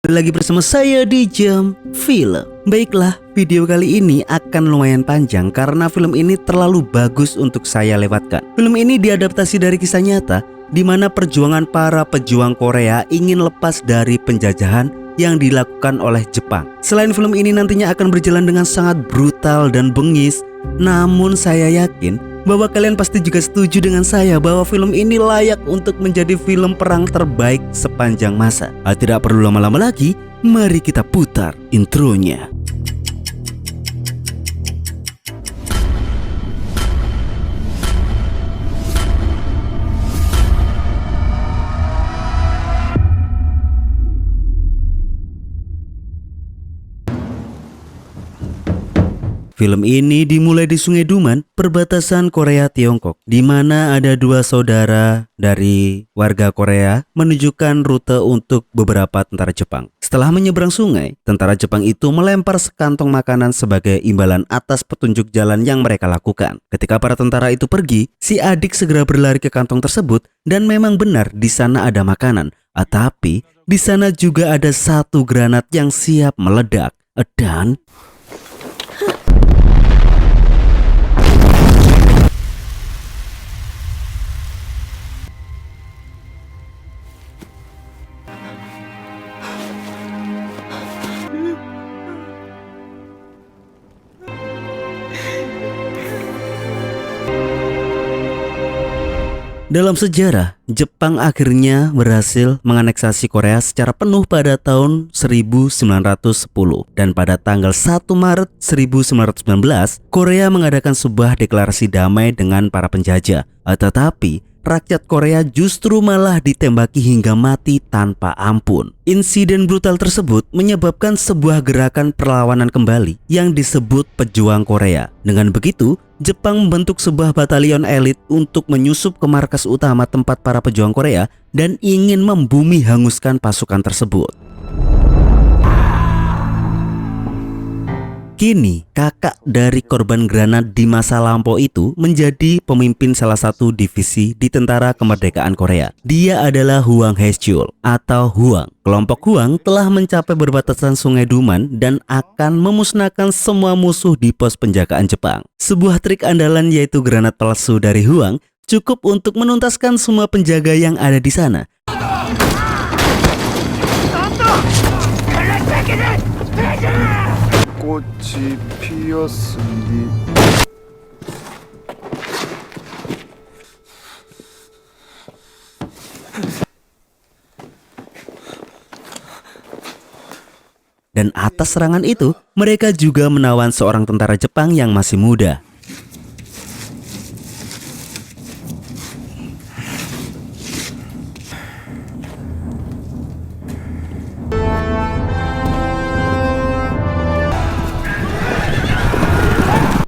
Lagi bersama saya di Jam Film. Baiklah, video kali ini akan lumayan panjang karena film ini terlalu bagus untuk saya lewatkan. Film ini diadaptasi dari kisah nyata di mana perjuangan para pejuang Korea ingin lepas dari penjajahan yang dilakukan oleh Jepang. Selain film ini nantinya akan berjalan dengan sangat brutal dan bengis, namun saya yakin bahwa kalian pasti juga setuju dengan saya bahwa film ini layak untuk menjadi film perang terbaik sepanjang masa. Tidak perlu lama-lama lagi, mari kita putar intronya. Film ini dimulai di Sungai Duman, perbatasan Korea-Tiongkok, di mana ada dua saudara dari warga Korea menunjukkan rute untuk beberapa tentara Jepang. Setelah menyeberang sungai, tentara Jepang itu melempar sekantong makanan sebagai imbalan atas petunjuk jalan yang mereka lakukan. Ketika para tentara itu pergi, si adik segera berlari ke kantong tersebut dan memang benar di sana ada makanan. Tapi di sana juga ada satu granat yang siap meledak. Dan dalam sejarah, Jepang akhirnya berhasil menganeksasi Korea secara penuh pada tahun 1910. Dan pada tanggal 1 Maret 1919, Korea mengadakan sebuah deklarasi damai dengan para penjajah. Tetapi rakyat Korea justru malah ditembaki hingga mati tanpa ampun. Insiden brutal tersebut menyebabkan sebuah gerakan perlawanan kembali yang disebut Pejuang Korea. Dengan begitu, Jepang membentuk sebuah batalion elit untuk menyusup ke markas utama tempat para pejuang Korea dan ingin membumi hanguskan pasukan tersebut. Kini, kakak dari korban granat di masa lampau itu menjadi pemimpin salah satu divisi di Tentara Kemerdekaan Korea. Dia adalah Hwang Hae-chul atau Hwang. Kelompok Hwang telah mencapai perbatasan Sungai Duman dan akan memusnahkan semua musuh di pos penjagaan Jepang. Sebuah trik andalan yaitu granat palsu dari Hwang cukup untuk menuntaskan semua penjaga yang ada di sana. 꽃이 피었으니 Dan atas serangan itu, mereka juga menawan seorang tentara Jepang yang masih muda.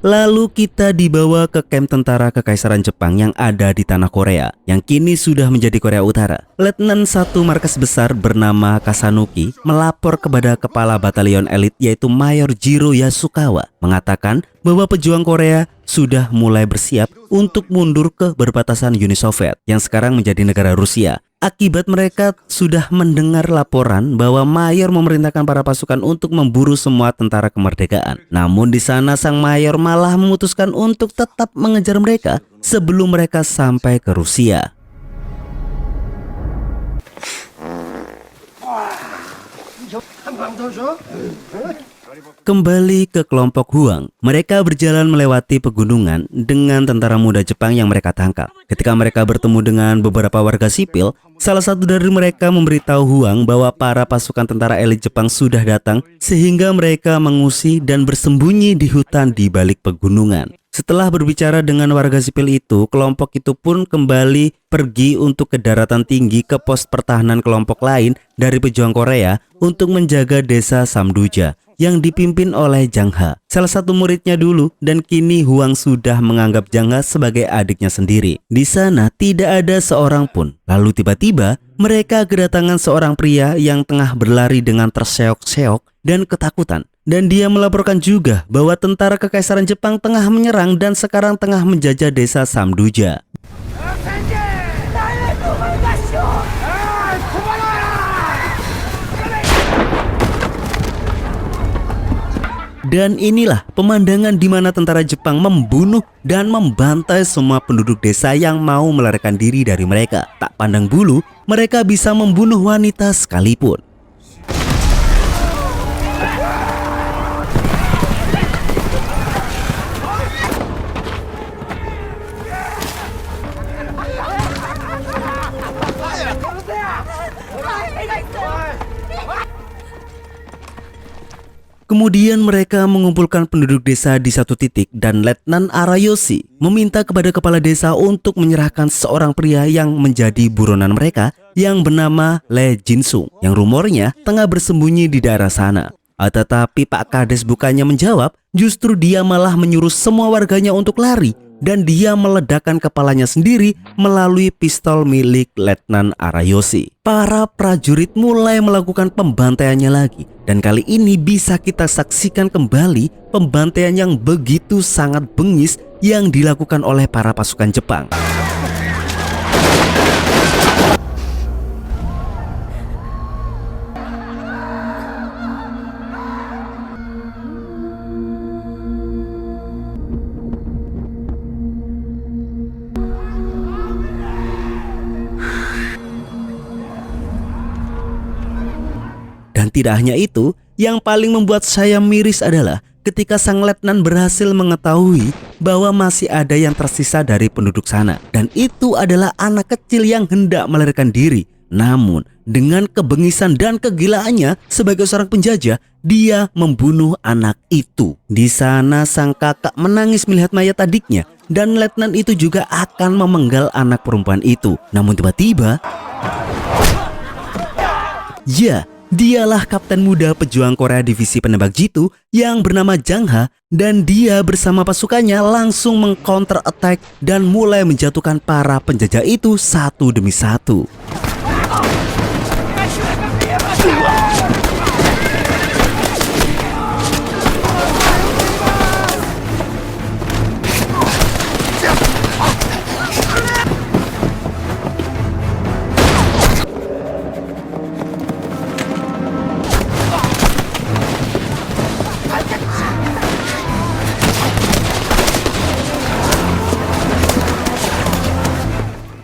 Lalu kita dibawa ke kamp tentara Kekaisaran Jepang yang ada di tanah Korea, yang kini sudah menjadi Korea Utara. Letnan satu markas besar bernama Kasanuki melapor kepada kepala batalion elit yaitu Mayor Jiro Yasukawa, mengatakan bahwa pejuang Korea sudah mulai bersiap untuk mundur ke berbatasan Uni Soviet yang sekarang menjadi negara Rusia. Akibat mereka sudah mendengar laporan bahwa Mayor memerintahkan para pasukan untuk memburu semua tentara kemerdekaan. Namun di sana sang Mayor malah memutuskan untuk tetap mengejar mereka sebelum mereka sampai ke Rusia. Kembali ke kelompok Hwang, mereka berjalan melewati pegunungan dengan tentara muda Jepang yang mereka tangkap. Ketika mereka bertemu dengan beberapa warga sipil, salah satu dari mereka memberitahu Hwang bahwa para pasukan tentara elit Jepang sudah datang sehingga mereka mengungsi dan bersembunyi di hutan di balik pegunungan. Setelah berbicara dengan warga sipil itu, kelompok itu pun kembali pergi untuk ke daratan tinggi ke pos pertahanan kelompok lain dari pejuang Korea untuk menjaga desa Samduja yang dipimpin oleh Jang Ha, salah satu muridnya dulu, dan kini Hwang sudah menganggap Jang Ha sebagai adiknya sendiri. Di sana tidak ada seorang pun. Lalu tiba-tiba mereka kedatangan seorang pria yang tengah berlari dengan terseok-seok dan ketakutan. Dan dia melaporkan juga bahwa tentara Kekaisaran Jepang tengah menyerang dan sekarang tengah menjajah desa Samduja. Dan inilah pemandangan di mana tentara Jepang membunuh dan membantai semua penduduk desa yang mau melarikan diri dari mereka. Tak pandang bulu, mereka bisa membunuh wanita sekalipun. Kemudian mereka mengumpulkan penduduk desa di satu titik dan Letnan Arayoshi meminta kepada kepala desa untuk menyerahkan seorang pria yang menjadi buronan mereka yang bernama Lee Jin-sung yang rumornya tengah bersembunyi di daerah sana. Tetapi Pak Kades bukannya menjawab, justru dia malah menyuruh semua warganya untuk lari dan dia meledakkan kepalanya sendiri melalui pistol milik Letnan Arayoshi. Para prajurit mulai melakukan pembantaiannya lagi dan kali ini bisa kita saksikan kembali pembantaian yang begitu sangat bengis yang dilakukan oleh para pasukan Jepang. Dan tidak hanya itu, yang paling membuat saya miris adalah ketika sang letnan berhasil mengetahui bahwa masih ada yang tersisa dari penduduk sana. Dan itu adalah anak kecil yang hendak melarikan diri. Namun, dengan kebengisan dan kegilaannya sebagai seorang penjajah, dia membunuh anak itu. Di sana sang kakak menangis melihat mayat adiknya dan letnan itu juga akan memenggal anak perempuan itu. Namun tiba-tiba, ya, dialah kapten muda pejuang Korea divisi penembak jitu yang bernama Jang Ha dan dia bersama pasukannya langsung mengcounter attack dan mulai menjatuhkan para penjajah itu satu demi satu.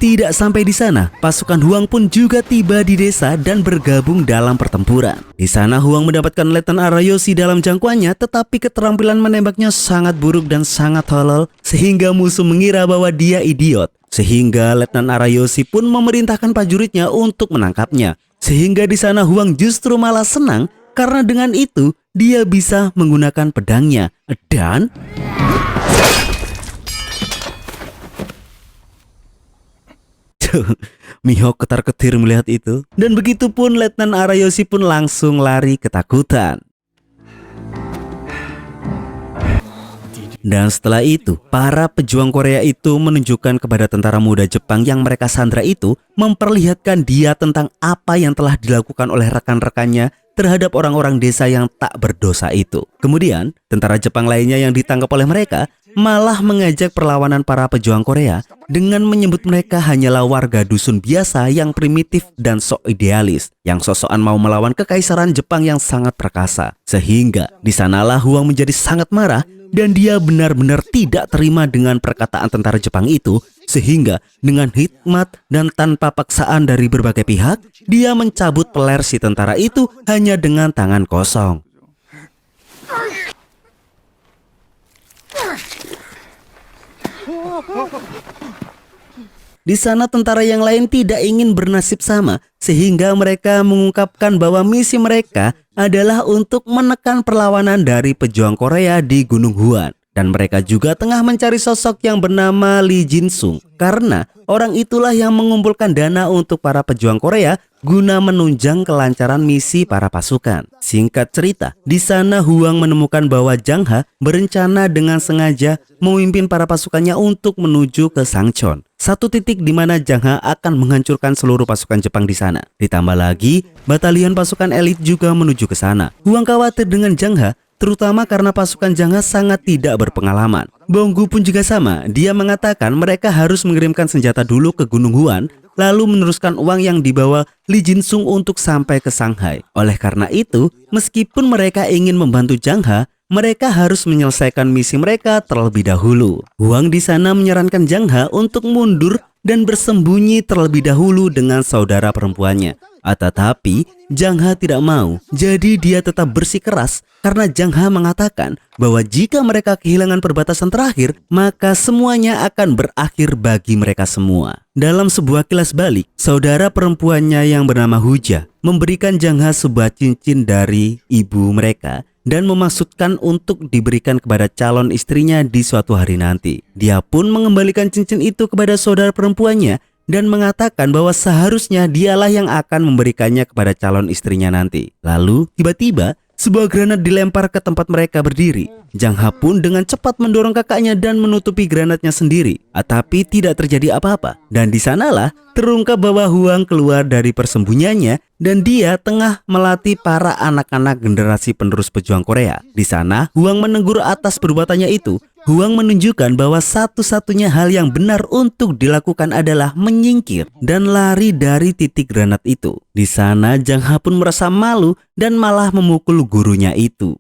Tidak sampai di sana, pasukan Huang pun juga tiba di desa dan bergabung dalam pertempuran. Di sana Huang mendapatkan Letnan Arayoshi dalam jangkauannya, tetapi keterampilan menembaknya sangat buruk dan sangat tolol sehingga musuh mengira bahwa dia idiot. Sehingga Letnan Arayoshi pun memerintahkan prajuritnya untuk menangkapnya. Sehingga di sana Huang justru malah senang karena dengan itu dia bisa menggunakan pedangnya dan Mihawk ketar-ketir melihat itu. Dan begitu pun Letnan Arayoshi pun langsung lari ketakutan. Dan setelah itu, para pejuang Korea itu menunjukkan kepada tentara muda Jepang yang mereka sandra itu, memperlihatkan dia tentang apa yang telah dilakukan oleh rekan-rekannya terhadap orang-orang desa yang tak berdosa itu. Kemudian, tentara Jepang lainnya yang ditangkap oleh mereka malah mengajak perlawanan para pejuang Korea dengan menyebut mereka hanyalah warga dusun biasa yang primitif dan sok idealis, yang sok-sokan mau melawan kekaisaran Jepang yang sangat perkasa. Sehingga di sanalah Huang menjadi sangat marah dan dia benar-benar tidak terima dengan perkataan tentara Jepang itu, sehingga dengan hikmat dan tanpa paksaan dari berbagai pihak, dia mencabut peler si tentara itu hanya dengan tangan kosong. Di sana tentara yang lain tidak ingin bernasib sama, sehingga mereka mengungkapkan bahwa misi mereka adalah untuk menekan perlawanan dari pejuang Korea di Gunung Huan. Dan mereka juga tengah mencari sosok yang bernama Lee Jin-sung, karena orang itulah yang mengumpulkan dana untuk para pejuang Korea guna menunjang kelancaran misi para pasukan. Singkat cerita, di sana Huang menemukan bahwa Jang Ha berencana dengan sengaja memimpin para pasukannya untuk menuju ke Sangchon, satu titik di mana Jang Ha akan menghancurkan seluruh pasukan Jepang di sana. Ditambah lagi, batalion pasukan elit juga menuju ke sana. Huang khawatir dengan Jang Ha, terutama karena pasukan Jang Ha sangat tidak berpengalaman. Bonggu pun juga sama, dia mengatakan mereka harus mengirimkan senjata dulu ke Gunung Huan, lalu meneruskan uang yang dibawa Lee Jin-sung untuk sampai ke Shanghai. Oleh karena itu, meskipun mereka ingin membantu Jang Ha, mereka harus menyelesaikan misi mereka terlebih dahulu. Huang di sana menyarankan Zhang He untuk mundur dan bersembunyi terlebih dahulu dengan saudara perempuannya. Tetapi Zhang He tidak mau, jadi dia tetap bersikeras karena Zhang He mengatakan bahwa jika mereka kehilangan perbatasan terakhir, maka semuanya akan berakhir bagi mereka semua. Dalam sebuah kilas balik, saudara perempuannya yang bernama Huja memberikan Zhang He sebuah cincin dari ibu mereka dan memaksudkan untuk diberikan kepada calon istrinya di suatu hari nanti. Dia pun mengembalikan cincin itu kepada saudara perempuannya dan mengatakan bahwa seharusnya dialah yang akan memberikannya kepada calon istrinya nanti. Lalu tiba-tiba sebuah granat dilempar ke tempat mereka berdiri. Zhang He pun dengan cepat mendorong kakaknya dan menutupi granatnya sendiri. Tapi tidak terjadi apa-apa. Dan di sanalah terungkap bahwa Huang keluar dari persembunyiannya dan dia tengah melatih para anak-anak generasi penerus pejuang Korea. Di sana Huang menegur atas perbuatannya itu. Huang menunjukkan bahwa satu-satunya hal yang benar untuk dilakukan adalah menyingkir dan lari dari titik granat itu. Di sana Zhang He pun merasa malu dan malah memukul gurunya itu.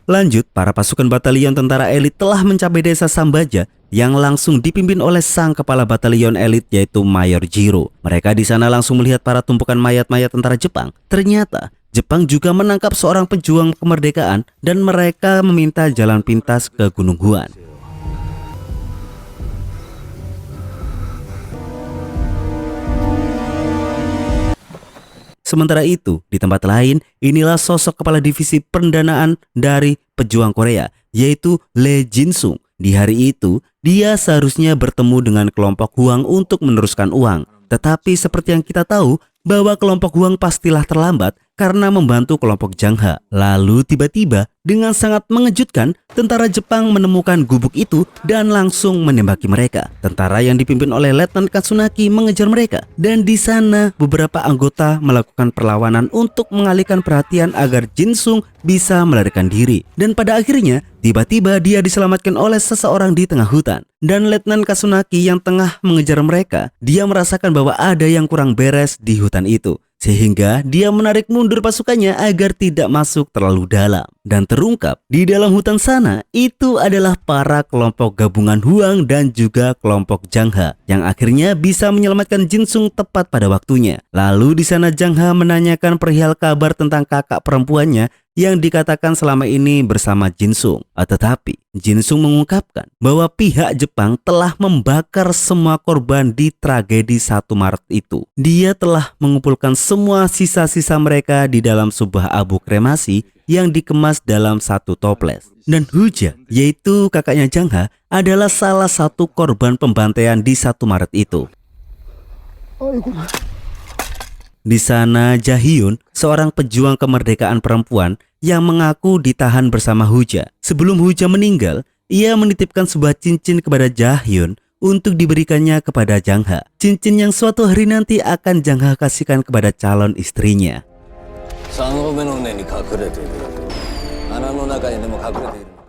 Lanjut, para pasukan batalion tentara elit telah mencapai desa Sambaja yang langsung dipimpin oleh sang kepala batalion elit yaitu Mayor Jiro. Mereka di sana langsung melihat para tumpukan mayat-mayat tentara Jepang. Ternyata Jepang juga menangkap seorang pejuang kemerdekaan dan mereka meminta jalan pintas ke Gunung Huan. Sementara itu, di tempat lain, inilah sosok kepala divisi pendanaan dari pejuang Korea, yaitu Lee Jin-sung. Di hari itu, dia seharusnya bertemu dengan kelompok Huang untuk meneruskan uang. Tetapi seperti yang kita tahu, bahwa kelompok Huang pastilah terlambat karena membantu kelompok Zhang He. Lalu tiba-tiba dengan sangat mengejutkan, tentara Jepang menemukan gubuk itu dan langsung menembaki mereka. Tentara yang dipimpin oleh Letnan Katsunaki mengejar mereka dan di sana beberapa anggota melakukan perlawanan untuk mengalihkan perhatian agar Jin-sung bisa melarikan diri. Dan pada akhirnya tiba-tiba dia diselamatkan oleh seseorang di tengah hutan. Dan Letnan Katsunaki yang tengah mengejar mereka, dia merasakan bahwa ada yang kurang beres di hutan itu. Sehingga dia menarik mundur pasukannya agar tidak masuk terlalu dalam. Dan terungkap di dalam hutan sana itu adalah para kelompok gabungan Huang dan juga kelompok Zhang He yang akhirnya bisa menyelamatkan Jin-sung tepat pada waktunya. Lalu di sana Zhang He menanyakan perihal kabar tentang kakak perempuannya yang dikatakan selama ini bersama Jin-sung. Tetapi Jin-sung mengungkapkan bahwa pihak Jepang telah membakar semua korban di tragedi 1 Maret itu. Dia telah mengumpulkan semua sisa-sisa mereka di dalam sebuah abu kremasi yang dikemas dalam satu toples. Dan Huja, yaitu kakaknya Zhang He, adalah salah satu korban pembantaian di 1 Maret itu. Di sana Jahyun, seorang pejuang kemerdekaan perempuan yang mengaku ditahan bersama Huja. Sebelum Huja meninggal, ia menitipkan sebuah cincin kepada Jahyun untuk diberikannya kepada Zhang He. Cincin yang suatu hari nanti akan Zhang He kasihkan kepada calon istrinya.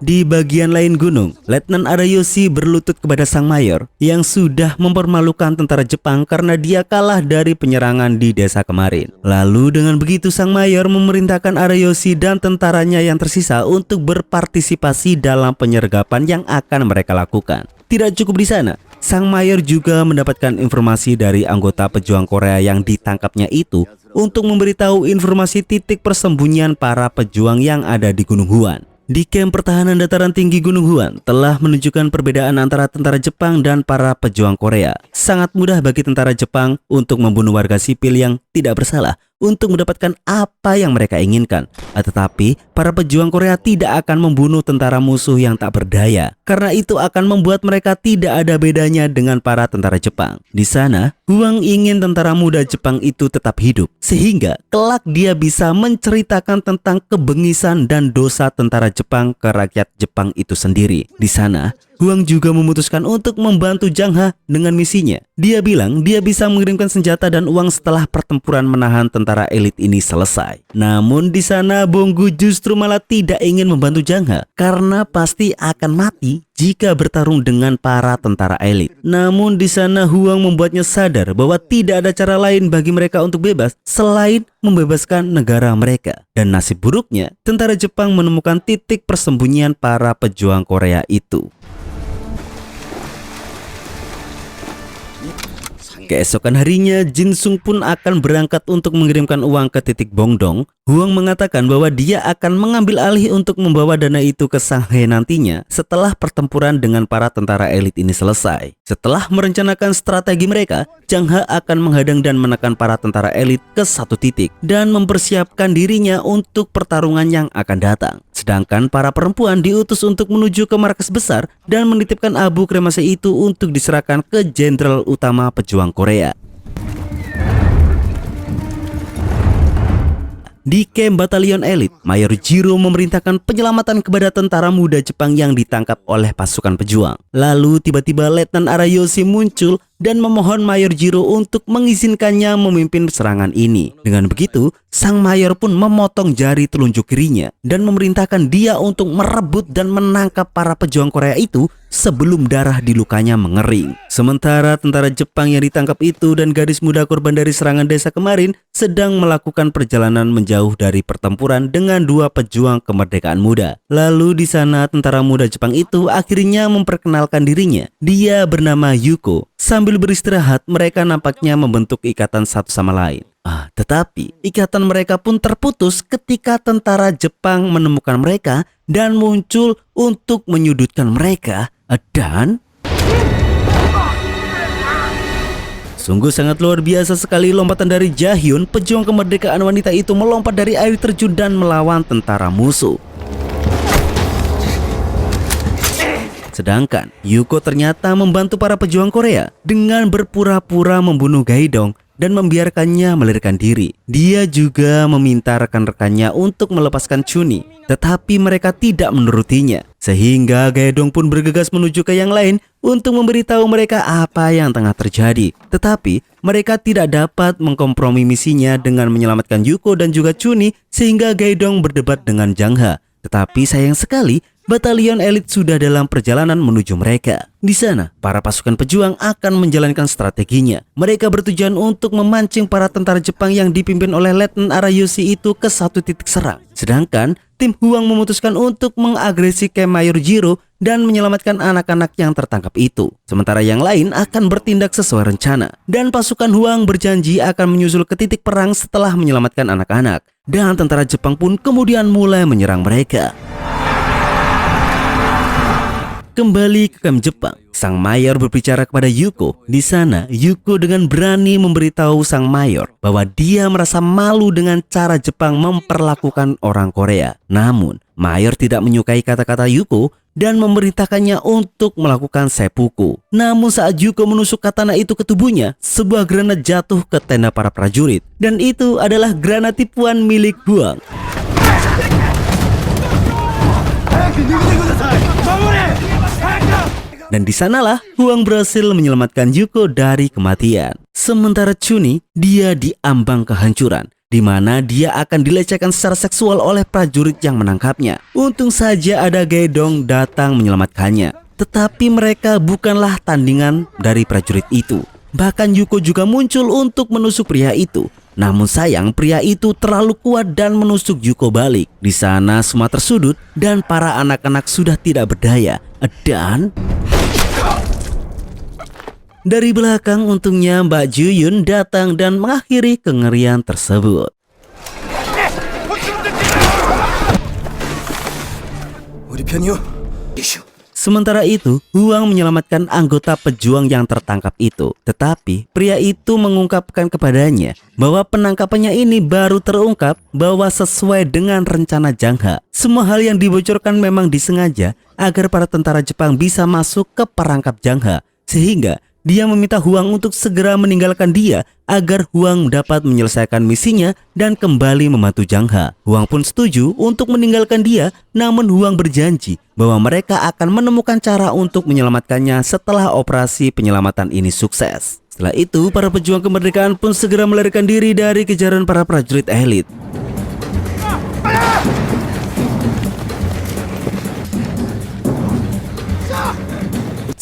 Di bagian lain gunung, Letnan Arayoshi berlutut kepada sang mayor yang sudah mempermalukan tentara Jepang karena dia kalah dari penyerangan di desa kemarin. Lalu dengan begitu sang mayor memerintahkan Arayoshi dan tentaranya yang tersisa untuk berpartisipasi dalam penyergapan yang akan mereka lakukan. Tidak cukup di sana, sang mayor juga mendapatkan informasi dari anggota pejuang Korea yang ditangkapnya itu untuk memberitahu informasi titik persembunyian para pejuang yang ada di Gunung Huan. Di kamp pertahanan dataran tinggi Gunung Huan telah menunjukkan perbedaan antara tentara Jepang dan para pejuang Korea. Sangat mudah bagi tentara Jepang untuk membunuh warga sipil yang tidak bersalah untuk mendapatkan apa yang mereka inginkan. Tetapi para pejuang Korea tidak akan membunuh tentara musuh yang tak berdaya, karena itu akan membuat mereka tidak ada bedanya dengan para tentara Jepang. Di sana, Huang ingin tentara muda Jepang itu tetap hidup, sehingga kelak dia bisa menceritakan tentang kebengisan dan dosa tentara Jepang ke rakyat Jepang itu sendiri. Di sana, Huang juga memutuskan untuk membantu Zhang He dengan misinya. Dia bilang dia bisa mengirimkan senjata dan uang setelah pertempuran menahan tentara elit ini selesai. Namun di sana Bonggu justru malah tidak ingin membantu Zhang He karena pasti akan mati jika bertarung dengan para tentara elit. Namun di sana Huang membuatnya sadar bahwa tidak ada cara lain bagi mereka untuk bebas selain membebaskan negara mereka. Dan nasib buruknya, tentara Jepang menemukan titik persembunyian para pejuang Korea itu. Keesokan harinya, Jin Sung pun akan berangkat untuk mengirimkan uang ke titik Bongdong. Huang mengatakan bahwa dia akan mengambil alih untuk membawa dana itu ke Shanghai nantinya setelah pertempuran dengan para tentara elit ini selesai. Setelah merencanakan strategi mereka, Zhang He akan menghadang dan menekan para tentara elit ke satu titik dan mempersiapkan dirinya untuk pertarungan yang akan datang. Sedangkan para perempuan diutus untuk menuju ke markas besar dan menitipkan abu kremasi itu untuk diserahkan ke jenderal utama pejuang Korea. Di kamp batalion elit, Mayor Jiro memerintahkan penyelamatan kepada tentara muda Jepang yang ditangkap oleh pasukan pejuang. Lalu tiba-tiba Letnan Arayoshi muncul dan memohon Mayor Jiro untuk mengizinkannya memimpin serangan ini. Dengan begitu, sang mayor pun memotong jari telunjuk kirinya dan memerintahkan dia untuk merebut dan menangkap para pejuang Korea itu sebelum darah di lukanya mengering. Sementara tentara Jepang yang ditangkap itu dan gadis muda korban dari serangan desa kemarin sedang melakukan perjalanan menjauh dari pertempuran dengan dua pejuang kemerdekaan muda. Lalu di sana tentara muda Jepang itu akhirnya memperkenalkan dirinya. Dia bernama Yuko. Sambil beristirahat, mereka nampaknya membentuk ikatan satu sama lain. Tetapi ikatan mereka pun terputus ketika tentara Jepang menemukan mereka dan muncul untuk menyudutkan mereka. Dan sungguh sangat luar biasa sekali lompatan dari Jahyun, pejuang kemerdekaan wanita itu melompat dari air terjun dan melawan tentara musuh. Sedangkan Yuko ternyata membantu para pejuang Korea dengan berpura-pura membunuh Gaedong dan membiarkannya melarikan diri. Dia juga meminta rekan-rekannya untuk melepaskan Chuni, tetapi mereka tidak menurutinya. Sehingga Gaedong pun bergegas menuju ke yang lain untuk memberitahu mereka apa yang tengah terjadi. Tetapi mereka tidak dapat mengkompromi misinya dengan menyelamatkan Yuko dan juga Chuni, sehingga Gaedong berdebat dengan Zhang He. Tetapi sayang sekali, batalion elit sudah dalam perjalanan menuju mereka. Di sana, para pasukan pejuang akan menjalankan strateginya. Mereka bertujuan untuk memancing para tentara Jepang yang dipimpin oleh Letnan Arayoshi itu ke satu titik serang. Sedangkan tim Huang memutuskan untuk mengagresi kamp Mayor Jiro dan menyelamatkan anak-anak yang tertangkap itu. Sementara yang lain akan bertindak sesuai rencana. Dan pasukan Huang berjanji akan menyusul ke titik perang setelah menyelamatkan anak-anak. Dan tentara Jepang pun kemudian mulai menyerang mereka. Kembali ke kamp Jepang, sang mayor berbicara kepada Yuko. Di sana, Yuko dengan berani memberitahu sang mayor bahwa dia merasa malu dengan cara Jepang memperlakukan orang Korea. Namun, mayor tidak menyukai kata-kata Yuko dan memerintahkannya untuk melakukan seppuku. Namun saat Yuko menusuk katana itu ke tubuhnya, sebuah granat jatuh ke tenda para prajurit. Dan itu adalah granat tipuan milik Huang. Dan di sanalah Huang berhasil menyelamatkan Yuko dari kematian. Sementara Chuni, dia diambang kehancuran, di mana dia akan dilecehkan secara seksual oleh prajurit yang menangkapnya. Untung saja ada Gaedong datang menyelamatkannya. Tetapi mereka bukanlah tandingan dari prajurit itu. Bahkan Yuko juga muncul untuk menusuk pria itu. Namun sayang, pria itu terlalu kuat dan menusuk Yuko balik. Di sana semua tersudut dan para anak-anak sudah tidak berdaya. Dan dari belakang untungnya Mbak Juyun datang dan mengakhiri kengerian tersebut. Sementara itu, Huang menyelamatkan anggota pejuang yang tertangkap itu. Tetapi, pria itu mengungkapkan kepadanya bahwa penangkapannya ini baru terungkap bahwa sesuai dengan rencana Zhang He. Semua hal yang dibocorkan memang disengaja agar para tentara Jepang bisa masuk ke perangkap Zhang He. Sehingga Dia meminta Huang untuk segera meninggalkan dia agar Huang dapat menyelesaikan misinya dan kembali membantu Zhang He. Huang pun setuju untuk meninggalkan dia, namun Huang berjanji bahwa mereka akan menemukan cara untuk menyelamatkannya setelah operasi penyelamatan ini sukses. Setelah itu, para pejuang kemerdekaan pun segera melarikan diri dari kejaran para prajurit elit.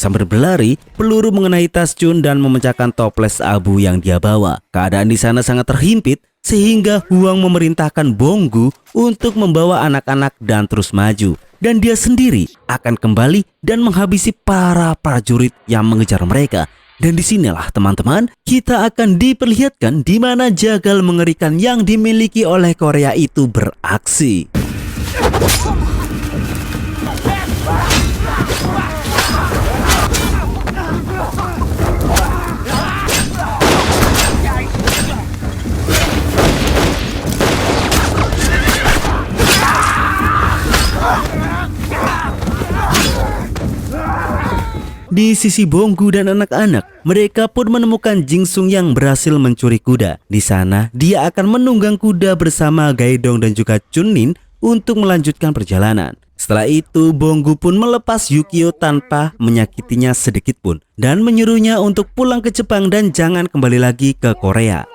Sambil berlari, peluru mengenai tas Chun dan memecahkan toples abu yang dia bawa. Keadaan di sana sangat terhimpit sehingga Huang memerintahkan Bonggu untuk membawa anak-anak dan terus maju. Dan dia sendiri akan kembali dan menghabisi para prajurit yang mengejar mereka. Dan disinilah teman-teman, kita akan diperlihatkan di mana jagal mengerikan yang dimiliki oleh Korea itu beraksi. Di sisi Bonggu dan anak-anak, mereka pun menemukan Jingsung yang berhasil mencuri kuda. Di sana, dia akan menunggang kuda bersama Gaidong dan juga Chunin untuk melanjutkan perjalanan. Setelah itu, Bonggu pun melepas Yukio tanpa menyakitinya sedikit pun dan menyuruhnya untuk pulang ke Jepang dan jangan kembali lagi ke Korea.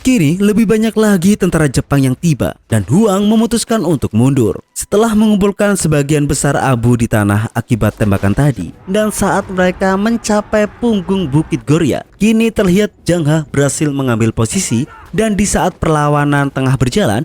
Kini lebih banyak lagi tentara Jepang yang tiba dan Huang memutuskan untuk mundur. Setelah mengumpulkan sebagian besar abu di tanah akibat tembakan tadi, dan saat mereka mencapai punggung Bukit Goryeo, kini terlihat Zhang He berhasil mengambil posisi dan di saat perlawanan tengah berjalan,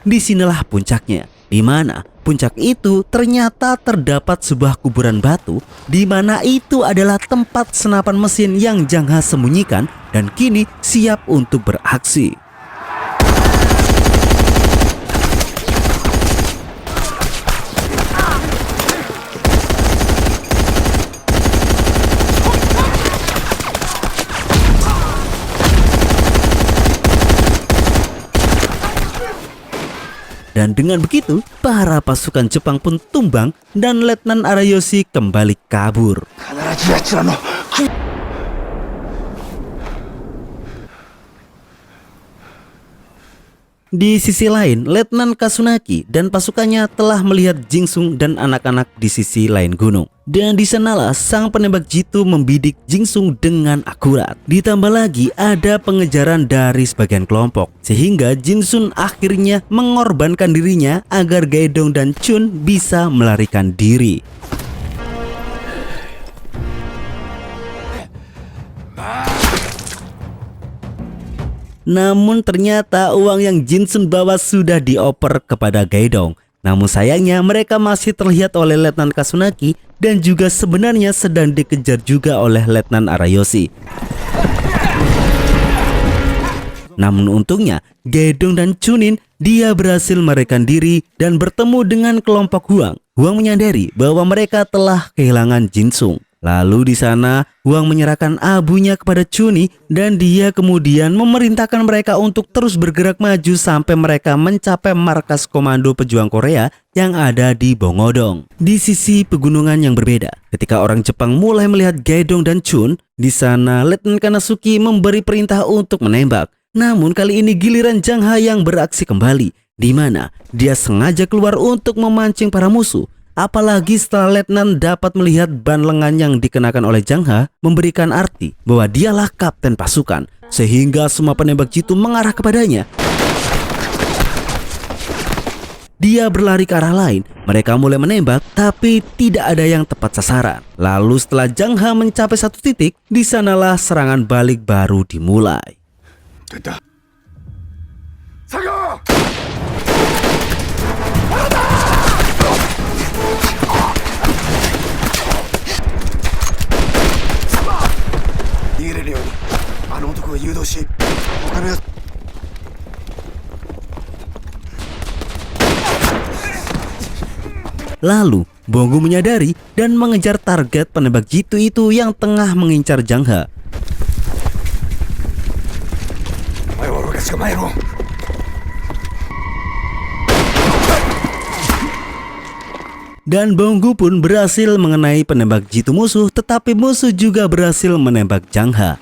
disinilah puncaknya, di mana puncak itu ternyata terdapat sebuah kuburan batu, di mana itu adalah tempat senapan mesin yang Zhang He sembunyikan dan kini siap untuk beraksi. Dan dengan begitu, para pasukan Jepang pun tumbang dan Letnan Arayoshi kembali kabur. Di sisi lain, Letnan Kasunaki dan pasukannya telah melihat Jingsung dan anak-anak di sisi lain gunung. Dan di sanalah sang penembak jitu membidik Jingsung dengan akurat. Ditambah lagi ada pengejaran dari sebagian kelompok, sehingga Jingsung akhirnya mengorbankan dirinya agar Gaidong dan Chun bisa melarikan diri. Namun ternyata uang yang Jingsung bawa sudah dioper kepada Gaidong. Namun sayangnya mereka masih terlihat oleh Letnan Kasunaki dan juga sebenarnya sedang dikejar juga oleh Letnan Arayoshi. Namun untungnya Gaidong dan Chunin dia berhasil melarikan diri dan bertemu dengan kelompok Huang. Huang menyadari bahwa mereka telah kehilangan Jingsung. Lalu di sana Huang menyerahkan abunya kepada Chuni dan dia kemudian memerintahkan mereka untuk terus bergerak maju sampai mereka mencapai markas komando pejuang Korea yang ada di Bongodong. Di sisi pegunungan yang berbeda, ketika orang Jepang mulai melihat Gaidong dan Chun, di sana Letnan Kanasuki memberi perintah untuk menembak. Namun kali ini giliran Zhang He yang beraksi kembali, di mana dia sengaja keluar untuk memancing para musuh. Apalagi setelah Letnan dapat melihat ban lengan yang dikenakan oleh Zhang He memberikan arti bahwa dialah kapten pasukan, sehingga semua penembak jitu mengarah kepadanya. Dia berlari ke arah lain, mereka mulai menembak tapi tidak ada yang tepat sasaran. Lalu setelah Zhang He mencapai satu titik, di sanalah serangan balik baru dimulai. 誘導し他のやつ Lalu, Bonggu menyadari dan mengejar target penembak jitu itu yang tengah mengincar Jang Ha. お前は俺が捕まえろ Dan Bonggu pun berhasil mengenai penembak jitu musuh, tetapi musuh juga berhasil menembak Jang Ha.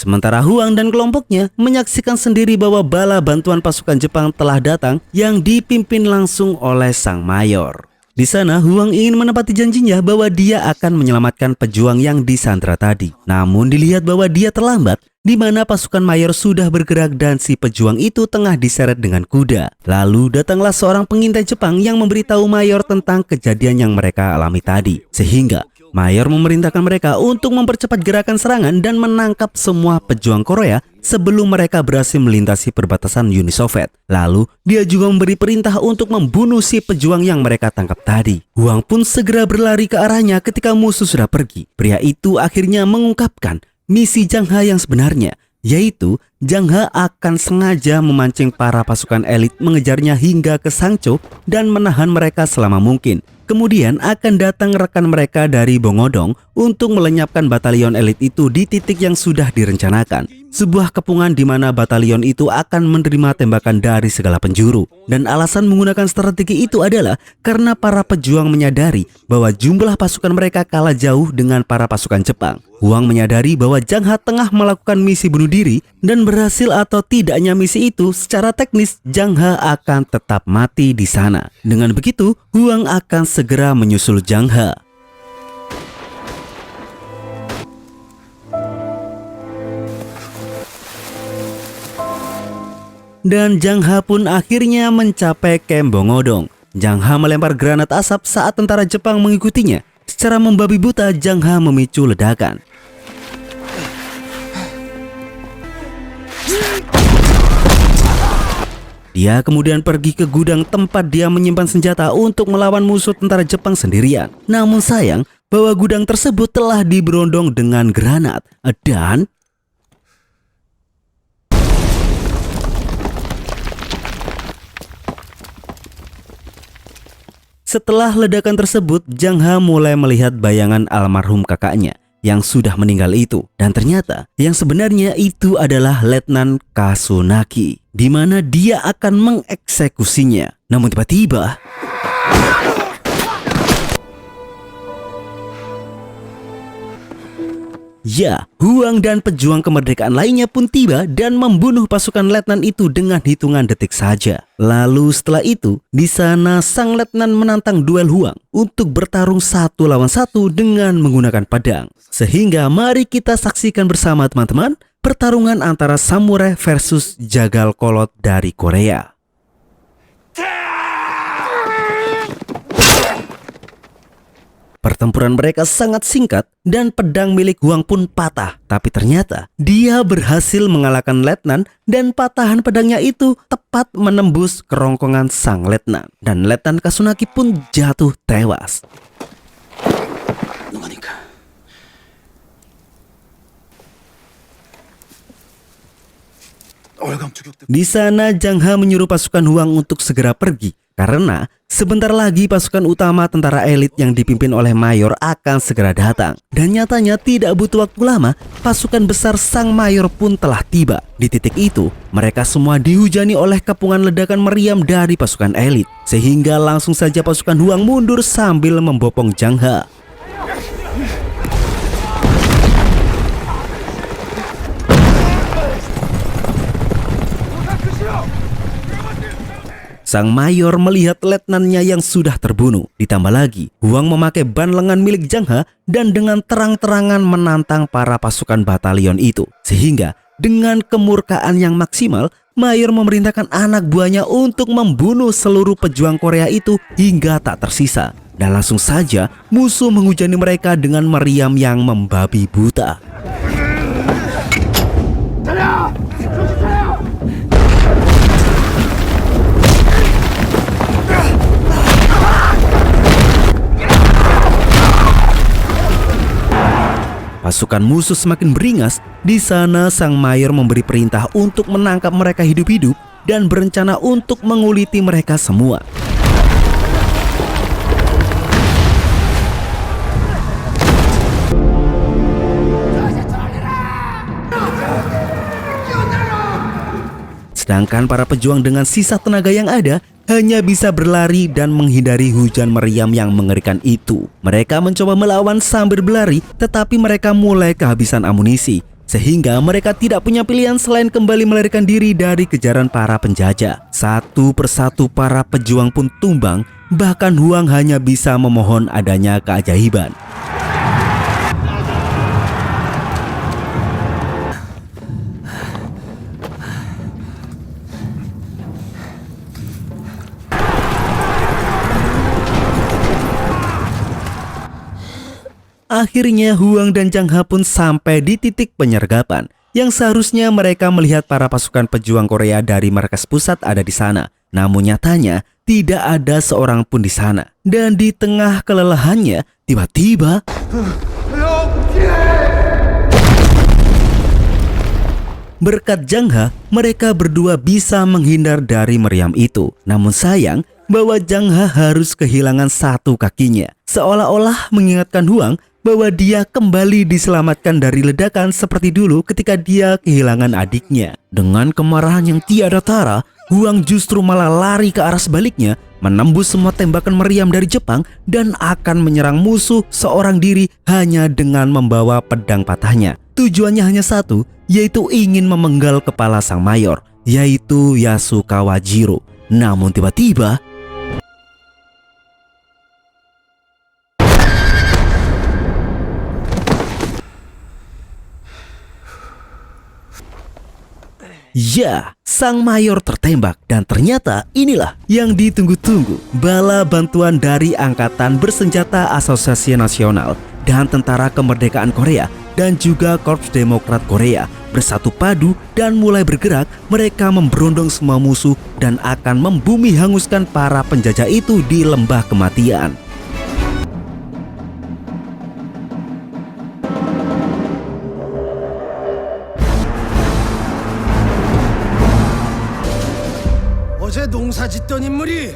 Sementara Huang dan kelompoknya menyaksikan sendiri bahwa bala bantuan pasukan Jepang telah datang yang dipimpin langsung oleh sang mayor. Di sana Huang ingin menepati janjinya bahwa dia akan menyelamatkan pejuang yang disandra tadi. Namun dilihat bahwa dia terlambat, di mana pasukan mayor sudah bergerak dan si pejuang itu tengah diseret dengan kuda. Lalu datanglah seorang pengintai Jepang yang memberitahu mayor tentang kejadian yang mereka alami tadi. Sehingga mayor memerintahkan mereka untuk mempercepat gerakan serangan dan menangkap semua pejuang Korea sebelum mereka berhasil melintasi perbatasan Uni Soviet. Lalu, dia juga memberi perintah untuk membunuh si pejuang yang mereka tangkap tadi. Huang pun segera berlari ke arahnya ketika musuh sudah pergi. Pria itu akhirnya mengungkapkan misi Jang Ha yang sebenarnya, yaitu Jang Ha akan sengaja memancing para pasukan elit mengejarnya hingga ke Sangcho dan menahan mereka selama mungkin. Kemudian akan datang rekan mereka dari Bongodong untuk melenyapkan batalion elit itu di titik yang sudah direncanakan. Sebuah kepungan di mana batalion itu akan menerima tembakan dari segala penjuru. Dan alasan menggunakan strategi itu adalah karena para pejuang menyadari bahwa jumlah pasukan mereka kalah jauh dengan para pasukan Jepang. Huang menyadari bahwa Jang Ha tengah melakukan misi bunuh diri dan berhasil atau tidaknya misi itu, secara teknis Jang Ha akan tetap mati di sana. Dengan begitu, Huang akan segera menyusul Jang Ha. Dan Jang Ha pun akhirnya mencapai kamp Bongodong. Jang Ha melempar granat asap saat tentara Jepang mengikutinya. Secara membabi buta, Jang Ha memicu ledakan. Dia kemudian pergi ke gudang tempat dia menyimpan senjata untuk melawan musuh tentara Jepang sendirian. Namun sayang bahwa gudang tersebut telah diberondong dengan granat dan setelah ledakan tersebut, Jang Ha mulai melihat bayangan almarhum kakaknya yang sudah meninggal itu. Dan ternyata yang sebenarnya itu adalah Letnan Kasunaki, di mana dia akan mengeksekusinya. Namun tiba-tiba ya, Huang dan pejuang kemerdekaan lainnya pun tiba dan membunuh pasukan letnan itu dengan hitungan detik saja. Lalu setelah itu, di sana sang letnan menantang duel Huang untuk bertarung 1 lawan 1 dengan menggunakan pedang. Sehingga mari kita saksikan bersama teman-teman pertarungan antara samurai versus jagal kolot dari Korea. Pertempuran mereka sangat singkat dan pedang milik Huang pun patah. Tapi ternyata dia berhasil mengalahkan letnan dan patahan pedangnya itu tepat menembus kerongkongan sang letnan. Dan Letnan Kasunaki pun jatuh tewas. Di sana Jang Ha menyuruh pasukan Huang untuk segera pergi. Karena sebentar lagi pasukan utama tentara elit yang dipimpin oleh mayor akan segera datang. Dan nyatanya tidak butuh waktu lama, pasukan besar sang mayor pun telah tiba. Di titik itu, mereka semua dihujani oleh kepungan ledakan meriam dari pasukan elit. Sehingga langsung saja pasukan Huang mundur sambil membopong Jang Ha. Sang mayor melihat letnannya yang sudah terbunuh. Ditambah lagi, Huang memakai ban lengan milik Jang Ha dan dengan terang-terangan menantang para pasukan batalion itu. Sehingga dengan kemurkaan yang maksimal, mayor memerintahkan anak buahnya untuk membunuh seluruh pejuang Korea itu hingga tak tersisa. Dan langsung saja musuh menghujani mereka dengan meriam yang membabi buta. Pasukan musuh semakin beringas. Di sana sang mayor memberi perintah untuk menangkap mereka hidup-hidup dan berencana untuk menguliti mereka semua. Sedangkan para pejuang dengan sisa tenaga yang ada hanya bisa berlari dan menghindari hujan meriam yang mengerikan itu. Mereka mencoba melawan sambil berlari, tetapi mereka mulai kehabisan amunisi, sehingga mereka tidak punya pilihan selain kembali melarikan diri dari kejaran para penjajah. Satu persatu para pejuang pun tumbang, bahkan Huang hanya bisa memohon adanya keajaiban. Akhirnya Huang dan Zhang He pun sampai di titik penyergapan yang seharusnya mereka melihat para pasukan pejuang Korea dari markas pusat ada di sana. Namun nyatanya tidak ada seorang pun di sana. Dan di tengah kelelahannya, tiba-tiba berkat Zhang He, mereka berdua bisa menghindar dari meriam itu. Namun sayang bahwa Zhang He harus kehilangan satu kakinya, seolah-olah mengingatkan Huang bahwa dia kembali diselamatkan dari ledakan seperti dulu ketika dia kehilangan adiknya. Dengan kemarahan yang tiada tara, Huang justru malah lari ke arah sebaliknya, menembus semua tembakan meriam dari Jepang dan akan menyerang musuh seorang diri hanya dengan membawa pedang patahnya. Tujuannya hanya satu, yaitu ingin memenggal kepala sang mayor, yaitu Yasukawa Jiro. Namun tiba-tiba ya, sang mayor tertembak dan ternyata inilah yang ditunggu-tunggu. Bala bantuan dari Angkatan Bersenjata Asosiasi Nasional dan Tentara Kemerdekaan Korea dan juga Korps Demokrat Korea bersatu padu dan mulai bergerak. Mereka memberondong semua musuh dan akan membumi hanguskan para penjajah itu di lembah kematian. 어제 농사 짓던 인물이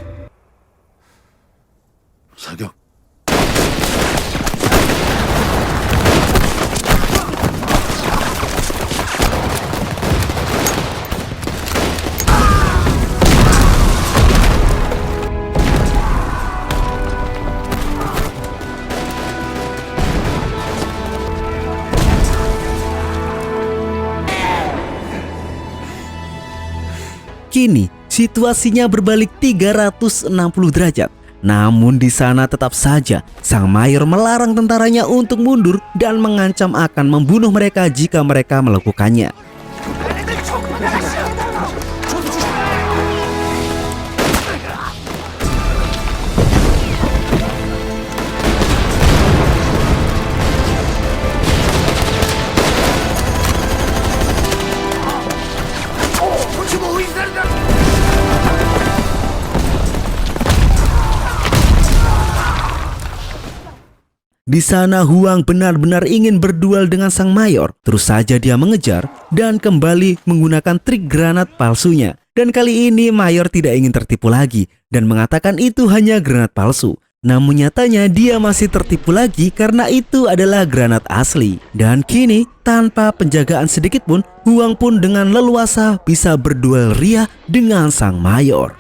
사격. Kini situasinya berbalik 360 derajat. Namun di sana tetap saja sang mayor melarang tentaranya untuk mundur dan mengancam akan membunuh mereka jika mereka melakukannya. Di sana Huang benar-benar ingin berduel dengan sang mayor. Terus saja dia mengejar dan kembali menggunakan trik granat palsunya. Dan kali ini mayor tidak ingin tertipu lagi dan mengatakan itu hanya granat palsu. Namun nyatanya dia masih tertipu lagi karena itu adalah granat asli. Dan kini tanpa penjagaan sedikit pun, Huang pun dengan leluasa bisa berduel riah dengan sang mayor.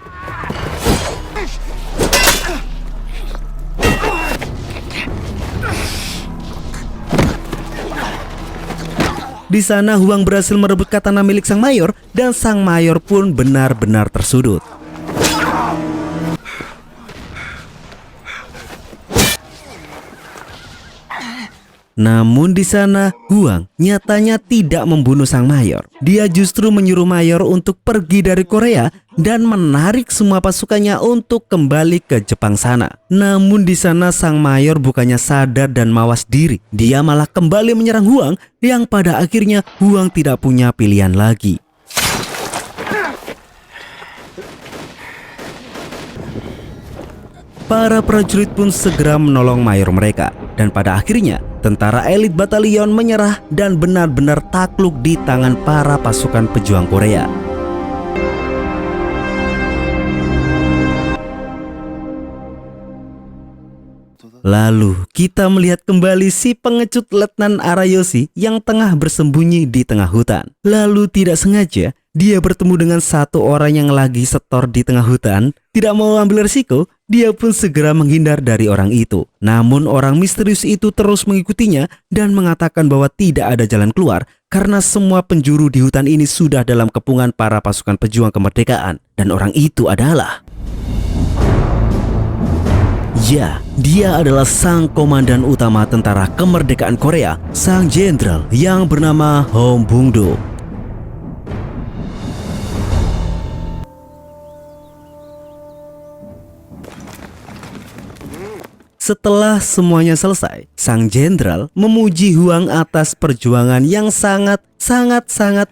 Di sana Huang berhasil merebut katana milik sang mayor dan sang mayor pun benar-benar tersudut. Namun di sana Huang nyatanya tidak membunuh sang mayor. Dia justru menyuruh mayor untuk pergi dari Korea dan menarik semua pasukannya untuk kembali ke Jepang sana. Namun di sana sang mayor bukannya sadar dan mawas diri. Dia malah kembali menyerang Huang yang pada akhirnya Huang tidak punya pilihan lagi. Para prajurit pun segera menolong mayor mereka dan pada akhirnya tentara elit batalion menyerah dan benar-benar takluk di tangan para pasukan pejuang Korea. Lalu kita melihat kembali si pengecut Letnan Arayoshi yang tengah bersembunyi di tengah hutan. Lalu tidak sengaja dia bertemu dengan satu orang yang lagi setor di tengah hutan. Tidak mau ambil risiko, dia pun segera menghindar dari orang itu. Namun orang misterius itu terus mengikutinya dan mengatakan bahwa tidak ada jalan keluar karena semua penjuru di hutan ini sudah dalam kepungan para pasukan pejuang kemerdekaan. Dan orang itu adalah... ya, dia adalah sang komandan utama tentara kemerdekaan Korea, sang jenderal yang bernama Hong Bung-do. Setelah semuanya selesai, sang jenderal memuji Hwang atas perjuangan yang sangat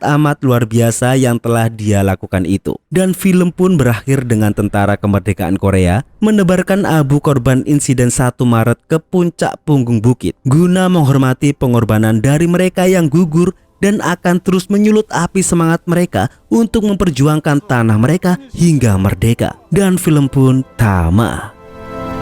amat luar biasa yang telah dia lakukan itu. Dan film pun berakhir dengan tentara kemerdekaan Korea menebarkan abu korban insiden 1 Maret ke puncak punggung bukit guna menghormati pengorbanan dari mereka yang gugur dan akan terus menyulut api semangat mereka untuk memperjuangkan tanah mereka hingga merdeka. Dan film pun tamat.